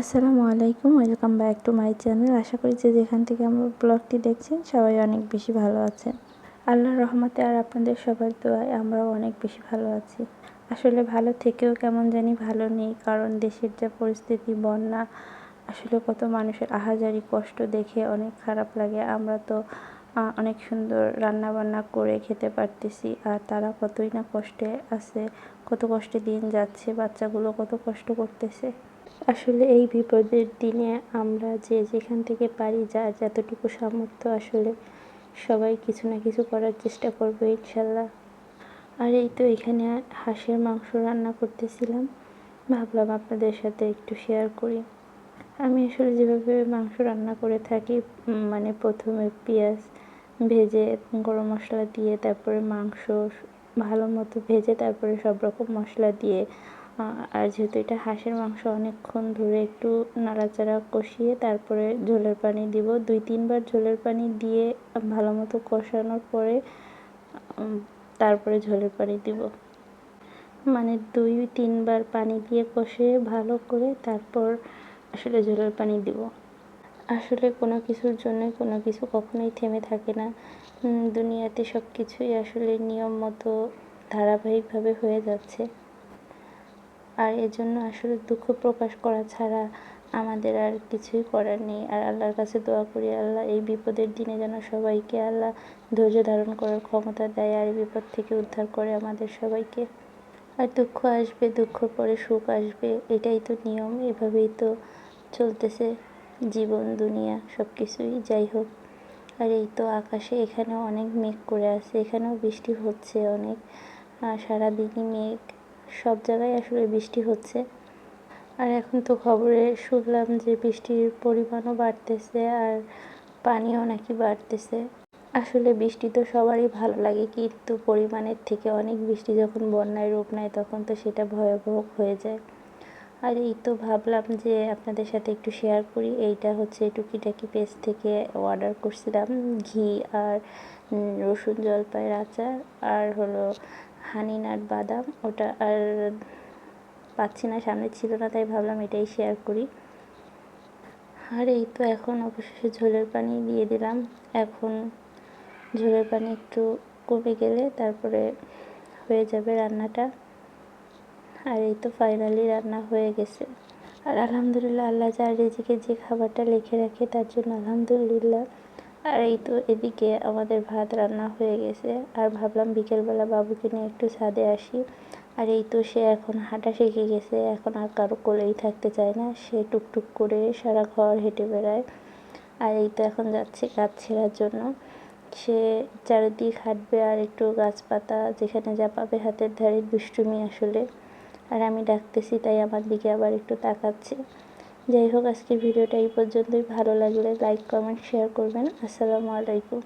আসসালামু আলাইকুম, welcome back to my channel. আশা করি যে যেখান থেকে আমার ব্লগটি দেখছেন সবাই অনেক বেশি ভালো আছেন। আল্লাহর রহমতে আর আপনাদের সবার দোয়ায় আমরাও অনেক বেশি ভালো আছি। আসলে ভালো থেকেও কেমন জানি ভালো নেই, কারণ দেশের যা পরিস্থিতি, বন্যা, আসলে কত মানুষের আহাজারি কষ্ট দেখে অনেক খারাপ লাগে। আমরা তো অনেক সুন্দর রান্না বান্না করে খেতে পারতেছি, আর তারা কতই না কষ্টে আছে, কত কষ্টে দিন যাচ্ছে, বাচ্চাগুলো কত কষ্ট করতেছে। আসলে এই বিপদের দিনে আমরা যে যেখান থেকে পারি, যার যতটুকু সামর্থ্য, আসলে সবাই কিছু না কিছু করার চেষ্টা করবো ইনশাল্লাহ। আর এই তো এখানে হাঁসের মাংস রান্না করতেছিলাম, ভাবলাম আপনাদের সাথে একটু শেয়ার করি। আমি আসলে যেভাবে মাংস রান্না করে থাকি, মানে প্রথমে পেঁয়াজ ভেজে গরম মশলা দিয়ে, তারপরে মাংস ভালো মতো ভেজে, তারপরে সব রকম মশলা দিয়ে, আর যেহেতু এটা হাঁসের মাংস, অনেকক্ষণ ধরে একটু নাড়াচাড়া কষিয়ে তারপরে ঝোলের পানি দিব। 2-3 বার ঝোলের পানি দিয়ে ভালো মতো কষানোর পরে তারপরে ঝোলের পানি দিব। মানে 2-3 বার পানি দিয়ে কষে ভালো করে তারপর আসলে ঝোলের পানি দিব। আসলে কোনো কিছুর জন্য কোনো কিছু কখনোই থেমে থাকে না। দুনিয়াতে সব কিছুই আসলে নিয়ম মতো ধারাবাহিকভাবে হয়ে যাচ্ছে। আর এজন্য আসলে দুঃখ প্রকাশ করা ছাড়া আমাদের আর কিছুই করার নেই। আর আল্লাহর কাছে দোয়া করি, আল্লাহ এই বিপদের দিনে যেন সবাইকে আল্লাহ ধৈর্য ধারণ করার ক্ষমতা দেয়, আর এই বিপদ থেকে উদ্ধার করে আমাদের সবাইকে। আর দুঃখ আসবে, দুঃখর পরে সুখ আসবে, এটাই তো নিয়ম, এভাবেই তো চলতেছে জীবন, দুনিয়া, সব কিছুই। যাই হোক, আর এই তো আকাশে এখানেও অনেক মেঘ করে আছে, এখানেও বৃষ্টি হচ্ছে অনেক, সারাদিনই মেঘ, সব জায়গায় আসলে বৃষ্টি হচ্ছে। আর এখন তো খবরে শুনলাম যে বৃষ্টির পরিমাণও বাড়তেছে, আর পানিও নাকি বাড়তেছে। আসলে বৃষ্টি তো সবারই ভালো লাগে, কিন্তু পরিমাণের থেকে অনেক বৃষ্টি যখন বন্যায় রূপ নেয় তখন তো সেটা ভয়াবহ হয়ে যায়। আর এই তো ভাবলাম যে আপনাদের সাথে একটু শেয়ার করি। এইটা হচ্ছে টুকিটাকি পেজ থেকে অর্ডার করছিলাম, ঘি আর রসুন জলপাইয়ের আচার, আর হলো হানি নাট বাদাম, ওটা আর পাচ্ছি না, সামনে ছিল না, তাই ভাবলাম এটাই শেয়ার করি। আর এই তো এখন অবশেষে ঝোলের পানি দিয়ে দিলাম। এখন ঝোলের পানি একটু কমে গেলে তারপরে হয়ে যাবে রান্নাটা। আর এই তো ফাইনালি রান্না হয়ে গেছে। আর আলহামদুলিল্লাহ, আল্লাহ যার রিজিকে যে খাবারটা লিখে রাখে তার জন্য আলহামদুলিল্লাহ। আর এই তো এদিকে আমাদের ভাত রান্না হয়ে গেছে, আর ভাবলাম বিকেলবেলা বাবুকে নিয়ে একটু ছাদে আসি। আর এই তো সে এখন হাঁটা শিখে গেছে, এখন আর কারো কোলেই থাকতে চায় না, সে টুকটুক করে সারা ঘর হেঁটে বেড়ায়। আর এই তো এখন যাচ্ছে গাছ ছেঁড়ার জন্য, সে চারিদিক হাঁটবে আর একটু গাছপাতা যেখানে যা পাবে হাতের ধারে, দুষ্টুমি আসলে। আর আমি ডাকতেছি তাই আমার দিকে আবার একটু তাকাচ্ছে। যাই হোক, আজকের ভিডিওটা এই পর্যন্তই। ভালো লাগলে লাইক, কমেন্ট, শেয়ার করবেন। আসসালামু আলাইকুম।